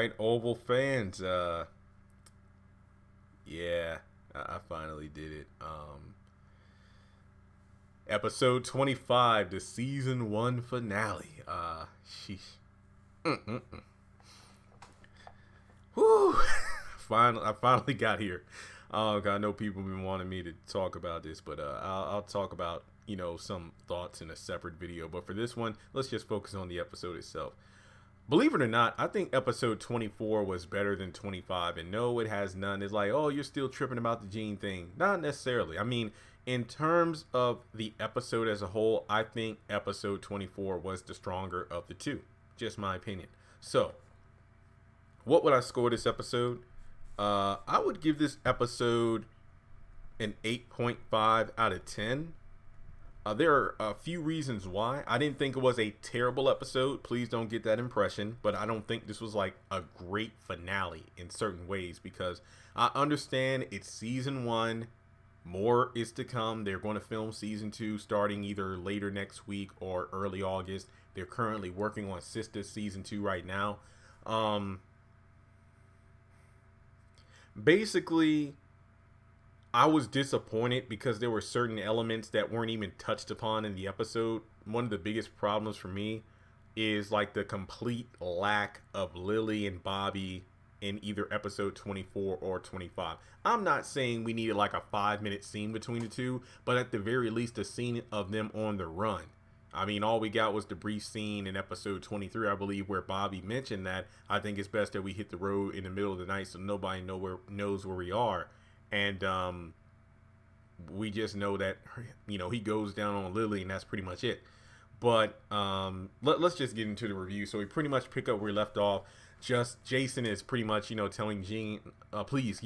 right, Oval fans. Yeah, I finally did it. Episode 25, the season one finale. Sheesh. Mm-mm-mm. Whew. I finally got here. I know people have been wanting me to talk about this, but I'll talk about some thoughts in a separate video. But for this one, let's just focus on the episode itself. Believe it or not, I think episode 24 was better than 25. And no, it has none. It's like, oh, you're still tripping about the gene thing. Not necessarily. I mean, in terms of the episode as a whole, I think episode 24 was the stronger of the two. Just my opinion. So, what would I score this episode? I would give this episode an 8.5 out of 10. There are a few reasons why. I didn't think it was a terrible episode. Please don't get that impression. But I don't think this was like a great finale in certain ways, because I understand it's season one. More is to come. They're going to film season two starting either later next week or early August. They're currently working on Sister season 2 right now. Basically, I was disappointed because there were certain elements that weren't even touched upon in the episode. One of the biggest problems for me is like the complete lack of Lily and Bobby in either episode 24 or 25. I'm not saying we needed like a 5-minute scene between the two, but at the very least a scene of them on the run. I mean, all we got was the brief scene in episode 23, I believe, where Bobby mentioned that I think it's best that we hit the road in the middle of the night so nobody knows where we are. And we just know that, he goes down on Lily, and that's pretty much it. But let's just get into the review. So we pretty much pick up where we left off. Just Jason is pretty much, telling Jean, please,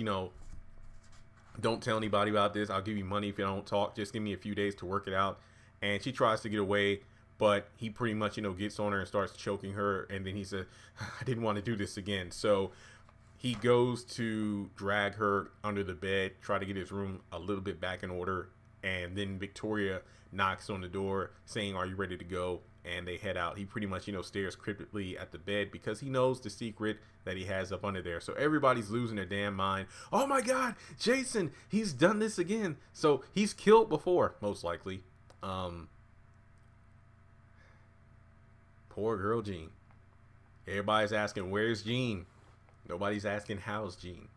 don't tell anybody about this. I'll give you money if you don't talk. Just give me a few days to work it out. And she tries to get away, but he pretty much, gets on her and starts choking her. And then he said, I didn't want to do this again. So he goes to drag her under the bed, try to get his room a little bit back in order. And then Victoria knocks on the door saying, are you ready to go? And they head out. He pretty much, stares cryptically at the bed because he knows the secret that he has up under there. So everybody's losing their damn mind. Oh my God, Jason, he's done this again. So he's killed before, most likely. Poor girl Jean. Everybody's asking, where's Jean? Nobody's asking, how's Jean?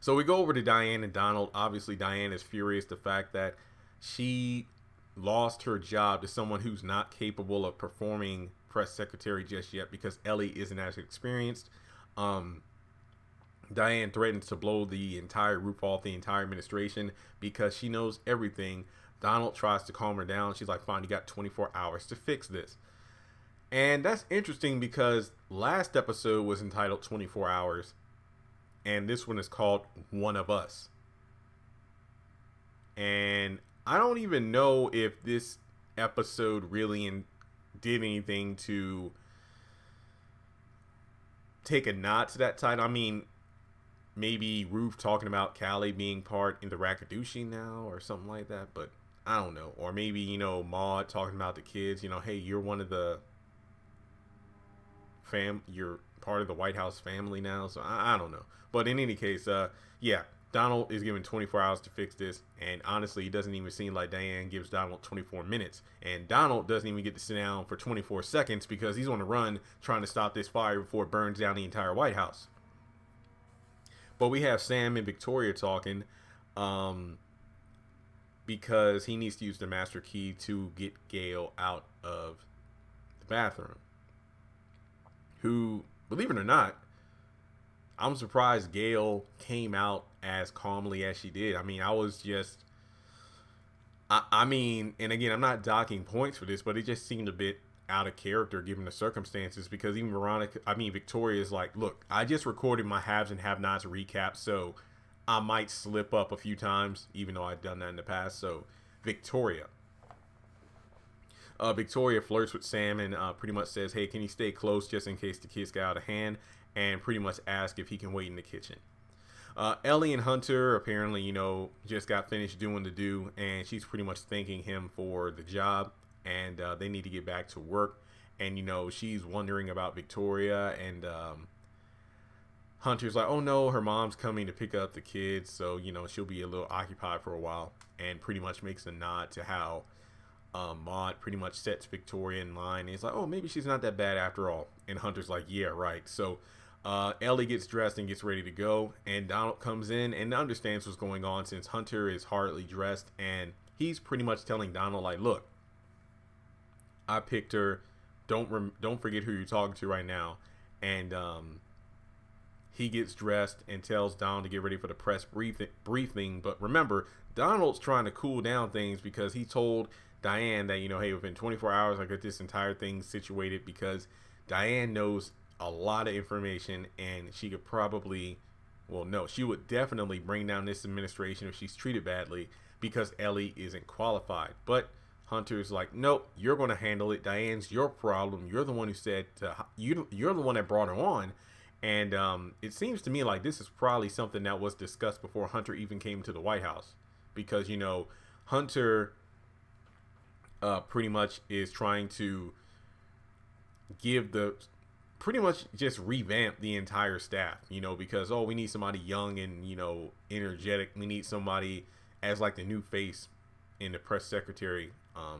So we go over to Diane and Donald. Obviously, Diane is furious the fact that she lost her job to someone who's not capable of performing press secretary just yet because Ellie isn't as experienced. Diane threatens to blow the entire roof off the entire administration because she knows everything. Donald tries to calm her down. She's like, fine, you got 24 hours to fix this. And that's interesting because last episode was entitled 24 Hours. And this one is called One of Us. And I don't even know if this episode really did anything to take a nod to that title. I mean, maybe Ruth talking about Callie being part in the Rakadouchi now or something like that. But I don't know. Or maybe, Maude talking about the kids, hey, you're one of the you're part of the White House family now. So I don't know. But in any case, yeah, Donald is given 24 hours to fix this. And honestly, it doesn't even seem like Diane gives Donald 24 minutes. And Donald doesn't even get to sit down for 24 seconds because he's on the run trying to stop this fire before it burns down the entire White House. But we have Sam and Victoria talking. Because he needs to use the master key to get Gail out of the bathroom. Who, believe it or not, I'm surprised Gail came out as calmly as she did. I mean, I was just, I mean, and again, I'm not docking points for this, but it just seemed a bit out of character given the circumstances because even Victoria is like, look, I just recorded my haves and have nots recap, so I might slip up a few times, even though I've done that in the past. So, Victoria flirts with Sam and pretty much says, hey, can you stay close just in case the kids get out of hand? And pretty much ask if he can wait in the kitchen. Ellie and Hunter apparently, just got finished doing the do. And she's pretty much thanking him for the job. And they need to get back to work. and she's wondering about Victoria, and Hunter's like, oh no, her mom's coming to pick up the kids, so she'll be a little occupied for a while, and pretty much makes a nod to how Maud pretty much sets Victoria in line. And he's like, oh, maybe she's not that bad after all. And Hunter's like, yeah, right. So Ellie gets dressed and gets ready to go, and Donald comes in and understands what's going on, since Hunter is hardly dressed, and he's pretty much telling Donald, like, look, I picked her. Don't forget who you're talking to right now. And he gets dressed and tells Donald to get ready for the press briefing. But remember, Donald's trying to cool down things, because he told Diane that, hey, within 24 hours, I got this entire thing situated, because Diane knows a lot of information, and she could probably, well, no, she would definitely bring down this administration if she's treated badly, because Ellie isn't qualified. But Hunter's like, nope, you're going to handle it. Diane's your problem. You're the one who said, you're the one that brought her on. And it seems to me like this is probably something that was discussed before Hunter even came to the White House, because, Hunter pretty much is trying to pretty much just revamp the entire staff, because, oh, we need somebody young and, energetic. We need somebody as like the new face in the press secretary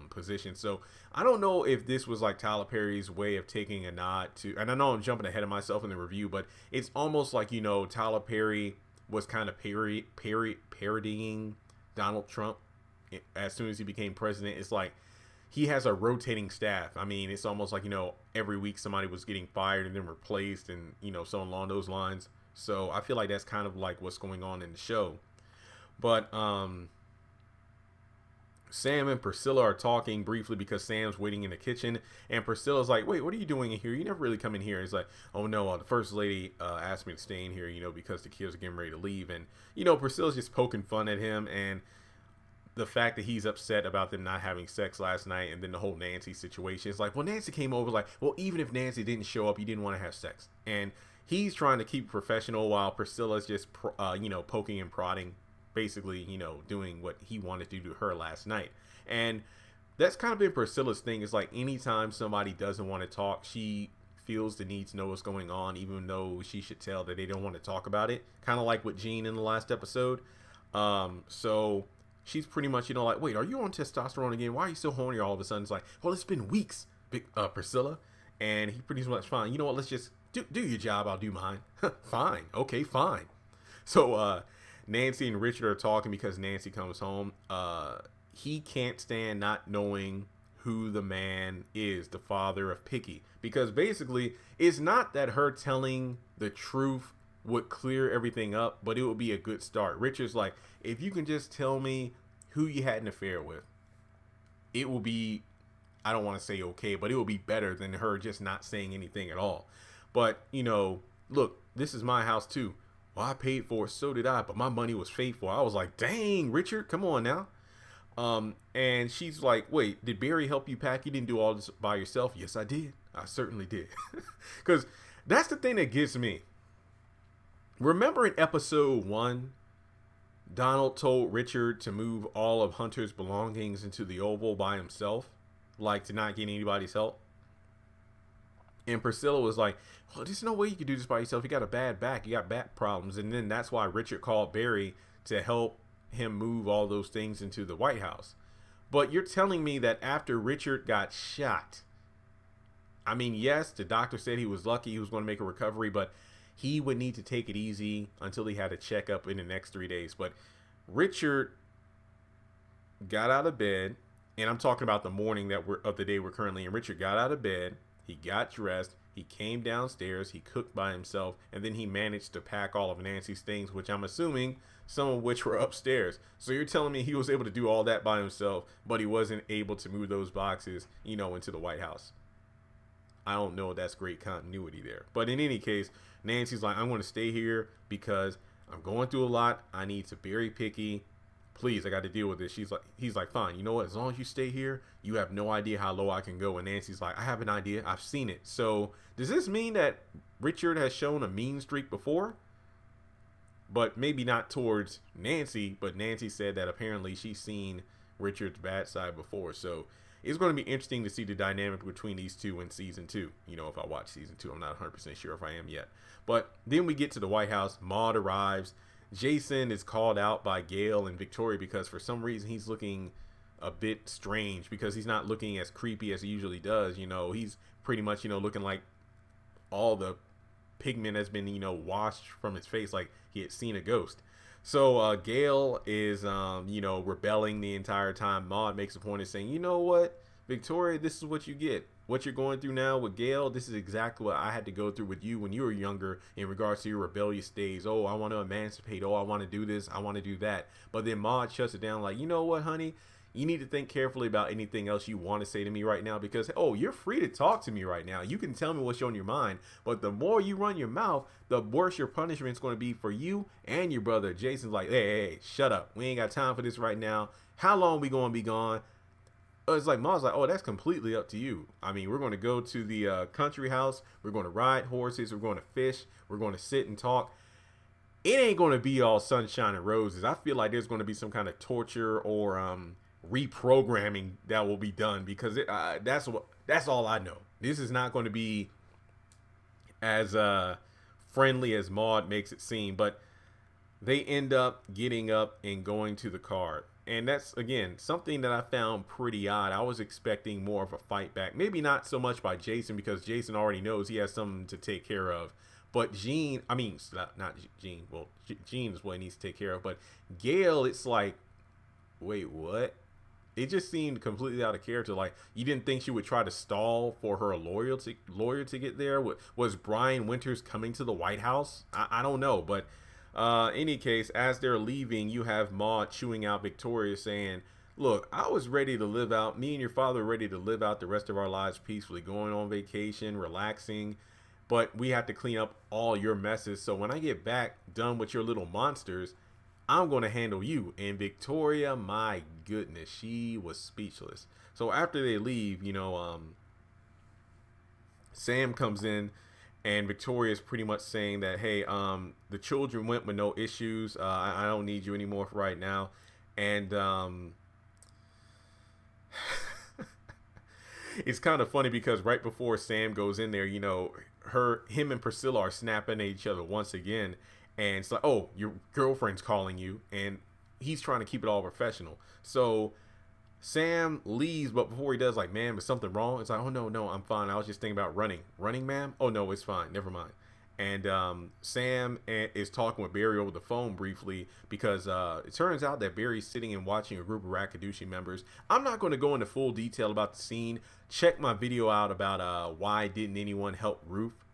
position. So I don't know if this was like Tyler Perry's way of taking a nod to, and I know I'm jumping ahead of myself in the review, but it's almost like, Tyler Perry was kind of parodying Donald Trump as soon as he became president. It's like he has a rotating staff. I mean, it's almost like, every week somebody was getting fired and then replaced, and, so along those lines. So I feel like that's kind of like what's going on in the show. But Sam and Priscilla are talking briefly, because Sam's waiting in the kitchen, and Priscilla's like, wait, what are you doing in here? You never really come in here. He's like, oh no, the first lady asked me to stay in here, because the kids are getting ready to leave. And, Priscilla's just poking fun at him, and the fact that he's upset about them not having sex last night, and then the whole Nancy situation. It's like, well, Nancy came over, like, well, even if Nancy didn't show up, you didn't want to have sex. And he's trying to keep professional, while Priscilla's just, poking and prodding, basically, doing what he wanted to do to her last night. And that's kind of been Priscilla's thing. It's like, anytime somebody doesn't want to talk, she feels the need to know what's going on, even though she should tell that they don't want to talk about it. Kind of like with Gene in the last episode. So she's pretty much, like, wait, are you on testosterone again? Why are you so horny all of a sudden? It's like, well, it's been weeks, Priscilla. And he pretty much, fine, you know what, let's just do your job, I'll do mine. Fine, okay, fine. So Nancy and Richard are talking, because Nancy comes home. He can't stand not knowing who the man is, the father of Picky, because basically it's not that her telling the truth would clear everything up, but it would be a good start. Richard's like, if you can just tell me who you had an affair with, it will be, I don't want to say okay, but it will be better than her just not saying anything at all. But, look, this is my house too. Well, I paid for it, so did I, but my money was faithful. I was like, dang, Richard, come on now. And she's like, wait, did Barry help you pack? You didn't do all this by yourself? Yes, I did. I certainly did. Because that's the thing that gets me. Remember in episode 1, Donald told Richard to move all of Hunter's belongings into the Oval by himself, like to not get anybody's help. And Priscilla was like, well, there's no way you can do this by yourself. You got a bad back. You got back problems. And then that's why Richard called Barry to help him move all those things into the White House. But you're telling me that after Richard got shot, I mean, yes, the doctor said he was lucky, he was going to make a recovery, but he would need to take it easy until he had a checkup in the next 3 days. But Richard got out of bed, and I'm talking about the morning of the day we're currently in. Richard got out of bed, he got dressed, he came downstairs, he cooked by himself, and then he managed to pack all of Nancy's things, which I'm assuming some of which were upstairs. So you're telling me he was able to do all that by himself, but he wasn't able to move those boxes, into the White House. I don't know if that's great continuity there. But in any case, Nancy's like, I'm going to stay here because I'm going through a lot. I need to bury Picky. Please, I got to deal with this. He's like, fine. You know what? As long as you stay here, you have no idea how low I can go. And Nancy's like, I have an idea. I've seen it. So does this mean that Richard has shown a mean streak before? But maybe not towards Nancy. But Nancy said that apparently she's seen Richard's bad side before. So it's going to be interesting to see the dynamic between these two in season 2. You know, if I watch season 2, I'm not 100% sure if I am yet. But then we get to the White House. Maude arrives. Jason is called out by Gail and Victoria because for some reason he's looking a bit strange, because he's not looking as creepy as he usually does. You know, he's pretty much, you know, looking like all the pigment has been, you know, washed from his face, like he had seen a ghost. So Gail is, you know, rebelling the entire time. Maude makes a point of saying, you know what, Victoria, this is what you get. What you're going through now with Gail, this is exactly what I had to go through with you when you were younger in regards to your rebellious days. Oh, I want to emancipate. Oh, I want to do this. I want to do that. But then Maude shuts it down like, you know what, honey? You need to think carefully about anything else you want to say to me right now, because, oh, you're free to talk to me right now. You can tell me what's on your mind. But the more you run your mouth, the worse your punishment's going to be for you and your brother. Jason's like, hey, shut up. We ain't got time for this right now. How long we going to be gone? It's like, Ma's like, oh, that's completely up to you. I mean, we're going to go to the country house. We're going to ride horses. We're going to fish. We're going to sit and talk. It ain't going to be all sunshine and roses. I feel like there's going to be some kind of torture or reprogramming that will be done, because that's all I know. This is not going to be as friendly as Maude makes it seem. But they end up getting up and going to the car. And that's, again, something that I found pretty odd. I was expecting more of a fight back. Maybe not so much by Jason, because Jason already knows he has something to take care of. But Jean, I mean, not Jean. Well, Jean is what he needs to take care of. But Gail, it's like, wait, what? It just seemed completely out of character. Like, you didn't think she would try to stall for her lawyer to get there? Was Brian Winters coming to the White House? I don't know, but... any case, as they're leaving, you have Maude chewing out Victoria saying, look, I was ready to live out, me and your father were ready to live out the rest of our lives peacefully, going on vacation, relaxing, but we have to clean up all your messes. So when I get back, done with your little monsters, I'm going to handle you. And Victoria, my goodness, she was speechless. So after they leave, you know, Sam comes in. And Victoria's pretty much saying that, hey, the children went with no issues. I don't need you anymore for right now. And it's kind of funny because right before Sam goes in there, you know, him and Priscilla are snapping at each other once again. And it's like, oh, your girlfriend's calling you. And he's trying to keep it all professional. So Sam leaves, but before he does, like, ma'am, is something wrong? It's like, oh, no, I'm fine. I was just thinking about running. Running, ma'am? Oh, no, it's fine. Never mind. And Sam is talking with Barry over the phone briefly, because it turns out that Barry's sitting and watching a group of Rakadushi members. I'm not going to go into full detail about the scene. Check my video out about why didn't anyone help Ruth,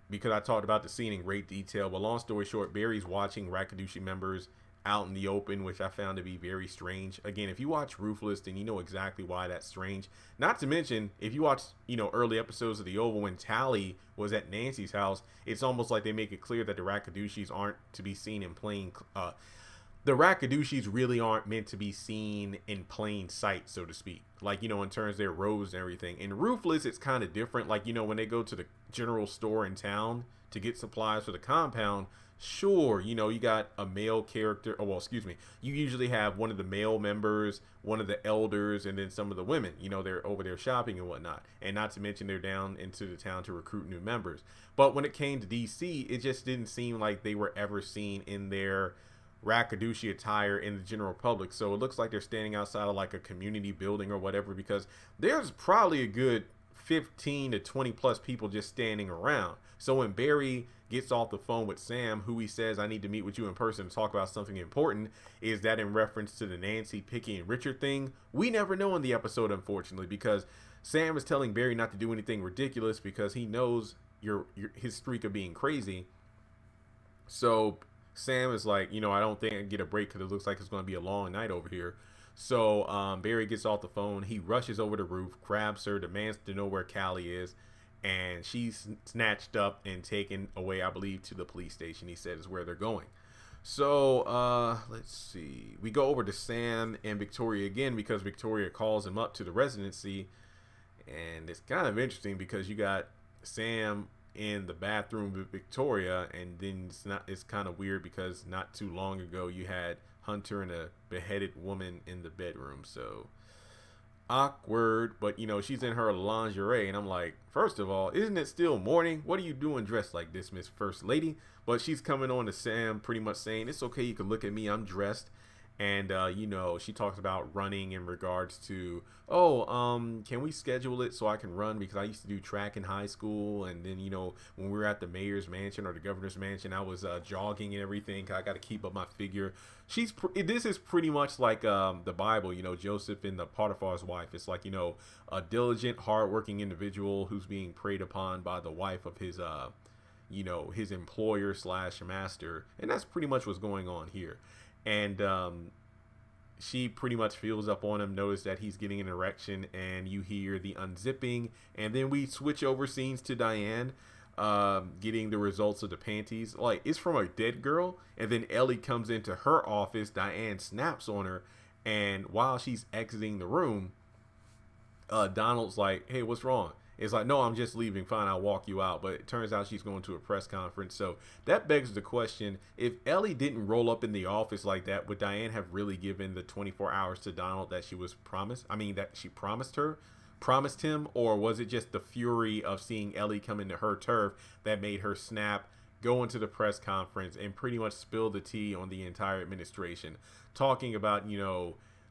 because I talked about the scene in great detail. But long story short, Barry's watching Rakadushi members out in the open, which I found to be very strange. Again, if you watch Ruthless, then you know exactly why that's strange. Not to mention, if you watch, you know, early episodes of The Oval when Tally was at Nancy's house, it's almost like they make it clear that the Rakadushis aren't to be seen in plain... the Rakadushis really aren't meant to be seen in plain sight, so to speak. Like, you know, in terms of their robes and everything. In Ruthless, it's kind of different. Like, you know, when they go to the general store in town to get supplies for the compound, sure, you know, you got a male character. Oh, well, excuse me. You usually have one of the male members, one of the elders, and then some of the women. You know, they're over there shopping and whatnot. And not to mention they're down into the town to recruit new members. But when it came to DC, it just didn't seem like they were ever seen in their Rakadushi attire in the general public. So it looks like they're standing outside of like a community building or whatever, because there's probably a good 15 to 20 plus people just standing around. So when Barry gets off the phone with Sam, who he says, I need to meet with you in person to talk about something important, is that in reference to the Nancy, Picky, and Richard thing? We never know in the episode, unfortunately, because Sam is telling Barry not to do anything ridiculous because he knows his streak of being crazy. So Sam is like, you know, I don't think I can get a break because it looks like it's going to be a long night over here. So Barry gets off the phone. He rushes over the roof, grabs her, demands to know where Callie is. And she's snatched up and taken away, I believe, to the police station. He said is where they're going. So let's see. We go over to Sam and Victoria again because Victoria calls him up to the residency. And it's kind of interesting because you got Sam in the bathroom with Victoria, and then it's kind of weird because not too long ago you had Hunter and a beheaded woman in the bedroom. So Awkward, but she's in her lingerie, and I'm like, first of all, isn't it still morning? What are you doing dressed like this, Miss First Lady? But she's coming on to Sam, pretty much saying, it's okay, you can look at me, I'm dressed. And she talks about running in regards to, can we schedule it so I can run, because I used to do track in high school, and then when we were at the mayor's mansion or the governor's mansion, I was jogging and everything. I got to keep up my figure. This is pretty much like the Bible, Joseph and the Potiphar's wife. It's like a diligent, hardworking individual who's being preyed upon by the wife of his his employer slash master, and that's pretty much what's going on here. And she pretty much feels up on him, notice that he's getting an erection, and you hear the unzipping. And then we switch over scenes to Diane getting the results of the panties. Like, it's from a dead girl. And then Ellie comes into her office. Diane snaps on her. And while she's exiting the room, Donald's like, hey, what's wrong? It's like, no, I'm just leaving. Fine, I'll walk you out. But it turns out she's going to a press conference. So that begs the question, if Ellie didn't roll up in the office like that, would Diane have really given the 24 hours to Donald that she was promised? I mean, that she promised him? Or was it just the fury of seeing Ellie come into her turf that made her snap, go into the press conference, and pretty much spill the tea on the entire administration? Talking about,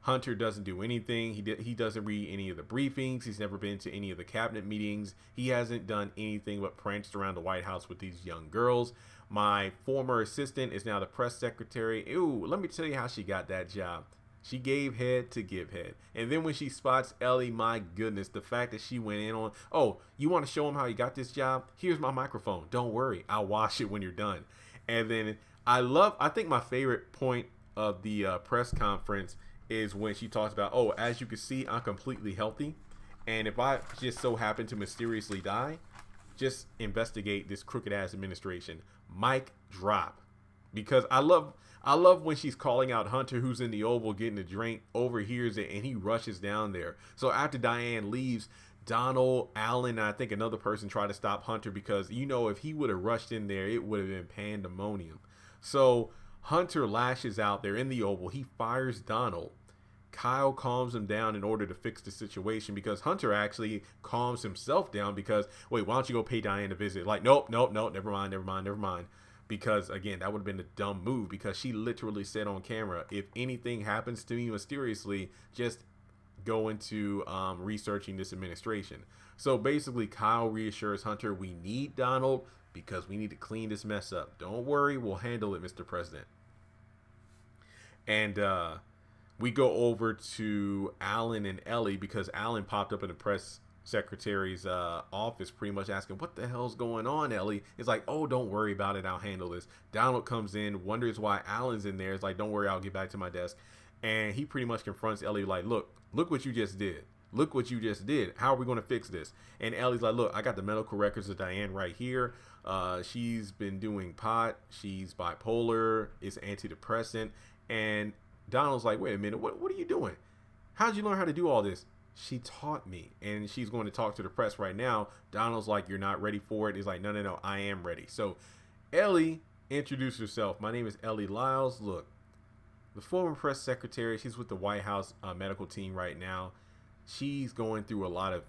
Hunter doesn't do anything. He doesn't read any of the briefings. He's never been to any of the cabinet meetings. He hasn't done anything but pranced around the White House with these young girls. My former assistant is now the press secretary. Ew, let me tell you how she got that job. She gave head to give head. And then when she spots Ellie, my goodness, the fact that she went in on, oh, you want to show him how you got this job? Here's my microphone. Don't worry. I'll wash it when you're done. And then I think my favorite point of the press conference is when she talks about, oh, as you can see, I'm completely healthy, and if I just so happen to mysteriously die, just investigate this crooked ass administration. Mic drop. Because I love when she's calling out Hunter, who's in the Oval getting a drink, overhears it, and he rushes down there. So after Diane leaves, Donald, Allen, and I think another person try to stop Hunter, because if he would have rushed in there, it would have been pandemonium. So Hunter lashes out there in the Oval. He fires Donald. Kyle calms him down in order to fix the situation, because Hunter actually calms himself down because, wait, why don't you go pay Diane a visit? Like, nope, never mind. Because, again, that would have been a dumb move, because she literally said on camera, if anything happens to me mysteriously, just go into researching this administration. So basically, Kyle reassures Hunter, we need Donald because we need to clean this mess up. Don't worry, we'll handle it, Mr. President. And we go over to Alan and Ellie, because Alan popped up in the press secretary's office pretty much asking, what the hell's going on, Ellie? It's like, oh, don't worry about it, I'll handle this. Donald comes in, wonders why Alan's in there. It's like, don't worry, I'll get back to my desk. And he pretty much confronts Ellie like, look what you just did. Look what you just did. How are we going to fix this? And Ellie's like, look, I got the medical records of Diane right here. She's been doing pot. She's bipolar. It's antidepressant. And Donald's like, wait a minute. What are you doing? How'd you learn how to do all this? She taught me. And she's going to talk to the press right now. Donald's like, you're not ready for it. He's like, no, I am ready. So Ellie introduced herself. My name is Ellie Lyles. Look, the former press secretary. She's with the White House medical team right now. She's going through a lot of,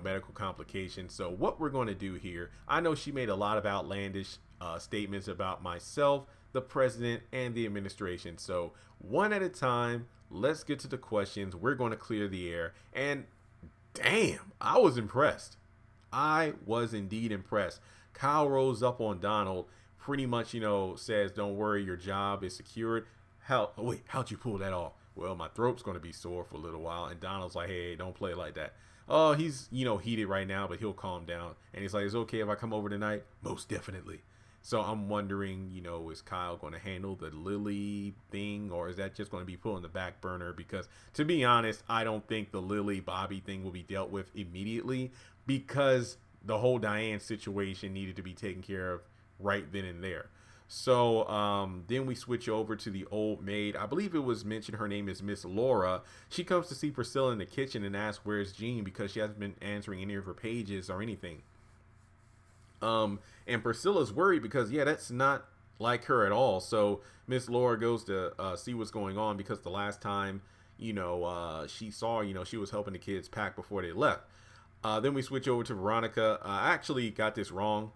medical complications. So what we're going to do here, I know she made a lot of outlandish statements about myself, the president, and the administration. So one at a time, let's get to the questions. We're going to clear the air. And damn, I was impressed. I was indeed impressed. Kyle rolls up on Donald, pretty much, says, don't worry, your job is secured. How'd you pull that off? Well, my throat's going to be sore for a little while. And Donald's like, hey, don't play like that. Oh, he's, heated right now, but he'll calm down. And he's like, it's okay if I come over tonight? Most definitely. So I'm wondering, is Kyle going to handle the Lily thing, or is that just going to be put on the back burner? Because to be honest, I don't think the Lily Bobby thing will be dealt with immediately, because the whole Diane situation needed to be taken care of right then and there. So then we switch over to the old maid. I believe it was mentioned her name is Miss Laura. She comes to see Priscilla in the kitchen and asks, where's Jean? Because she hasn't been answering any of her pages or anything. And Priscilla's worried because, that's not like her at all. So Miss Laura goes to see what's going on, because the last time, she saw, she was helping the kids pack before they left. Then we switch over to Veronica. I actually got this wrong.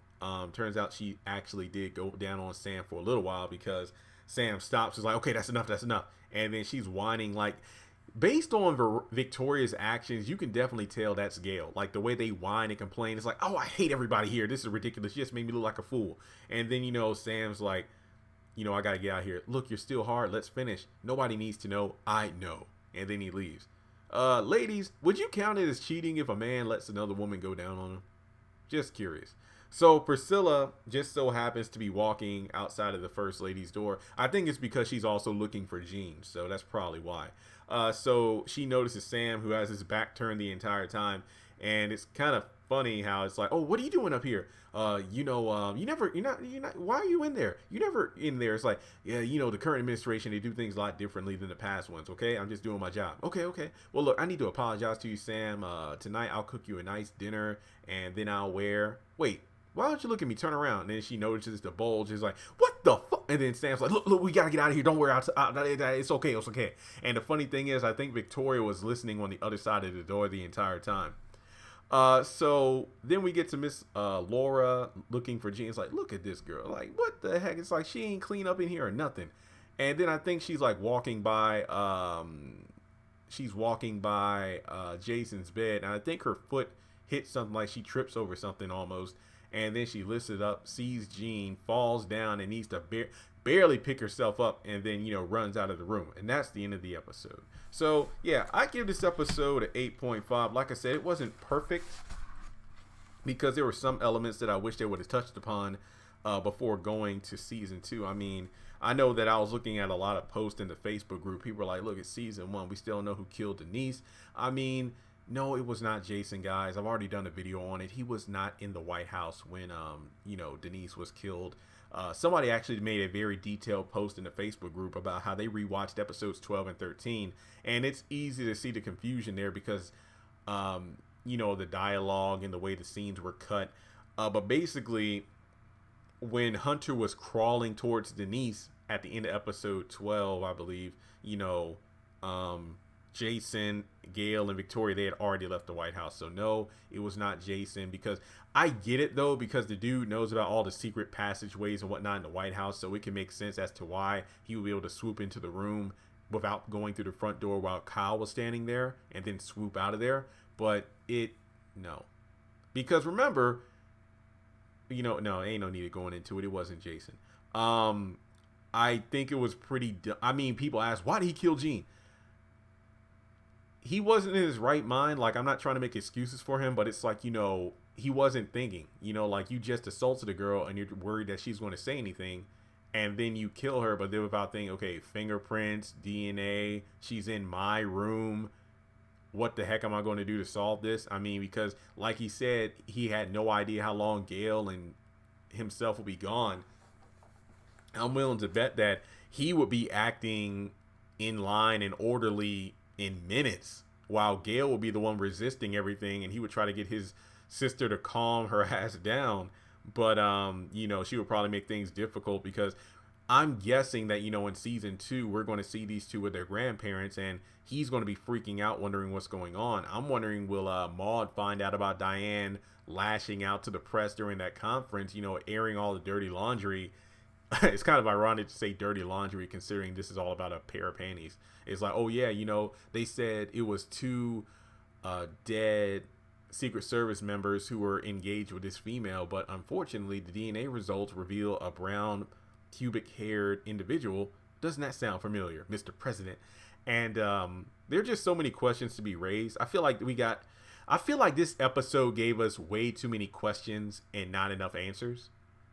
Turns out she actually did go down on Sam for a little while because Sam stops. Is like, okay, that's enough. And then she's whining like, based on Victoria's actions, you can definitely tell that's Gail. Like the way they whine and complain, it's like, oh, I hate everybody here. This is ridiculous. You just made me look like a fool. And then, Sam's like, I got to get out here. Look, you're still hard. Let's finish. Nobody needs to know. I know. And then he leaves. Ladies, would you count it as cheating if a man lets another woman go down on him? Just curious. So Priscilla just so happens to be walking outside of the first lady's door. I think it's because she's also looking for Jean. So that's probably why. So she notices Sam, who has his back turned the entire time. And it's kind of funny how it's like, oh, what are you doing up here? You're not, why are you in there? You never in there. It's like, yeah, the current administration, they do things a lot differently than the past ones. Okay. I'm just doing my job. Okay. Well, look, I need to apologize to you, Sam. Tonight I'll cook you a nice dinner and then wait, why don't you look at me? Turn around. And then she notices the bulge. Is like, what the fuck? And then Sam's like, look, we got to get out of here. Don't worry. It's okay. And the funny thing is, I think Victoria was listening on the other side of the door the entire time. So then we get to Miss Laura looking for Jean. It's like, look at this girl. Like, what the heck? It's like she ain't clean up in here or nothing. And then I think she's like walking by Jason's bed, and I think her foot hits something, like she trips over something almost. And then she lifts it up, sees Jean, falls down, and needs to barely pick herself up, and then, runs out of the room. And that's the end of the episode. So, yeah, I give this episode an 8.5. Like I said, it wasn't perfect because there were some elements that I wish they would have touched upon before going to season 2. I mean, I know that I was looking at a lot of posts in the Facebook group. People were like, look, it's season 1. We still don't know who killed Denise. I mean, no, it was not Jason, guys. I've already done a video on it. He was not in the White House when, Denise was killed. Somebody actually made a very detailed post in the Facebook group about how they rewatched episodes 12 and 13. And it's easy to see the confusion there because, the dialogue and the way the scenes were cut. But basically, when Hunter was crawling towards Denise at the end of episode 12, I believe, Jason, Gail, and Victoria, they had already left the White House. So no, it was not Jason, because I get it though, because the dude knows about all the secret passageways and whatnot in the White House. So it can make sense as to why he would be able to swoop into the room without going through the front door while Kyle was standing there and then swoop out of there. But no, because remember, no, ain't no need of going into it. It wasn't Jason. I think it was pretty, I mean, people ask, why did he kill Jean? He wasn't in his right mind. Like, I'm not trying to make excuses for him, but it's like, he wasn't thinking, like, you just assaulted a girl and you're worried that she's going to say anything, and then you kill her, but then without thinking, okay, fingerprints, DNA, she's in my room. What the heck am I going to do to solve this? I mean, because like he said, he had no idea how long Gail and himself will be gone. I'm willing to bet that he would be acting in line and orderly in minutes, while Gail will be the one resisting everything, and he would try to get his sister to calm her ass down. But she would probably make things difficult, because I'm guessing that in season 2 we're going to see these two with their grandparents, and he's going to be freaking out, wondering what's going on. I'm wondering, will Maude find out about Diane lashing out to the press during that conference, airing all the dirty laundry? It's kind of ironic to say dirty laundry, considering this is all about a pair of panties. It's like, oh yeah, they said it was 2 dead Secret Service members who were engaged with this female, but unfortunately the DNA results reveal a brown pubic-haired individual. Doesn't that sound familiar, Mr. President? And there are just so many questions to be raised. I feel like this episode gave us way too many questions and not enough answers.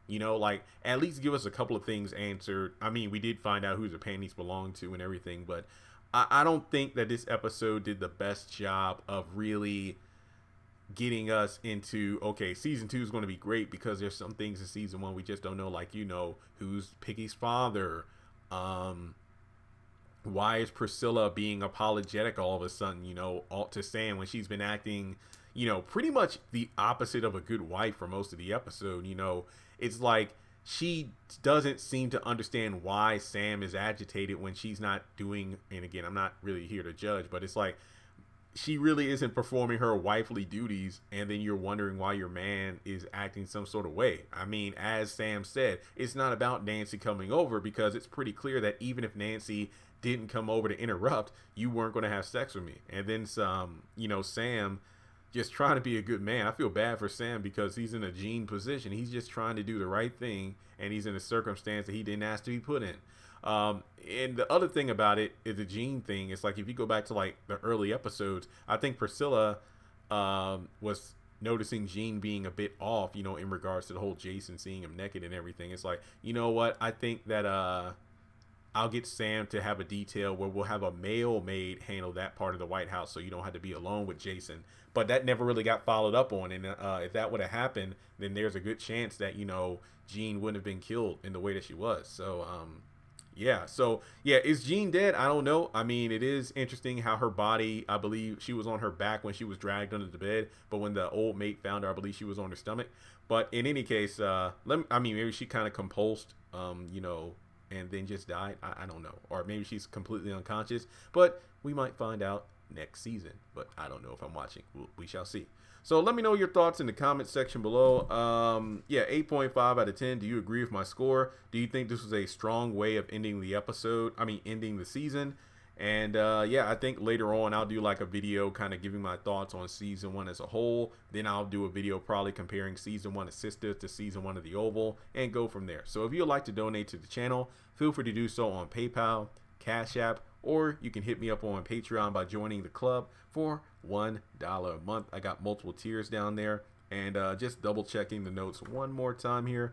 Like, at least give us a couple of things answered. I mean, we did find out who the panties belong to and everything, but I don't think that this episode did the best job of really getting us into, okay, season 2 is going to be great, because there's some things in season 1 we just don't know, like, who's Piggy's father, why is Priscilla being apologetic all of a sudden, to Sam, when she's been acting, pretty much the opposite of a good wife for most of the episode. It's like she doesn't seem to understand why Sam is agitated when she's not doing, and again, I'm not really here to judge, but it's like she really isn't performing her wifely duties, and then you're wondering why your man is acting some sort of way. I mean, as Sam said, it's not about Nancy coming over, because it's pretty clear that even if Nancy didn't come over to interrupt, you weren't going to have sex with me. And then some, you know, Sam just trying to be a good man. I feel bad for Sam because he's in a Gene position. He's just trying to do the right thing, and he's in a circumstance that he didn't ask to be put in. And the other thing about it is the Gene thing. It's like if you go back to like the early episodes, I think Priscilla was noticing Gene being a bit off, you know, in regards to the whole Jason seeing him naked and everything. It's like, you know what? I think that I'll get Sam to have a detail where we'll have a male maid handle that part of the White House, so you don't have to be alone with Jason. But that never really got followed up on. And if that would have happened, then there's a good chance that, you know, Jean wouldn't have been killed in the way that she was. So, yeah. So, yeah, is Jean dead? I don't know. I mean, it is interesting how her body, I believe she was on her back when she was dragged under the bed. But when the old mate found her, I believe she was on her stomach. But in any case, I mean, maybe she kind of compulsed, you know, and then just died. I don't know. Or maybe she's completely unconscious. But we might find out next season. But I don't know if I'm watching. We shall see. So let me know your thoughts in the comment section below. Yeah, 8.5 out of 10. Do you agree with my score? Do you think this was a strong way of ending the episode? I mean, ending the season? And yeah, I think later on I'll do like a video kind of giving my thoughts on season 1 as a whole. Then I'll do a video probably comparing season 1 of Sisters to season 1 of The Oval and go from there. So if you'd like to donate to the channel, feel free to do so on PayPal, Cash App, or you can hit me up on Patreon by joining the club for $1 a month. I got multiple tiers down there. And just double checking the notes one more time here.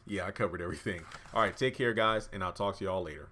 Yeah, I covered everything. All right, take care, guys, and I'll talk to y'all later.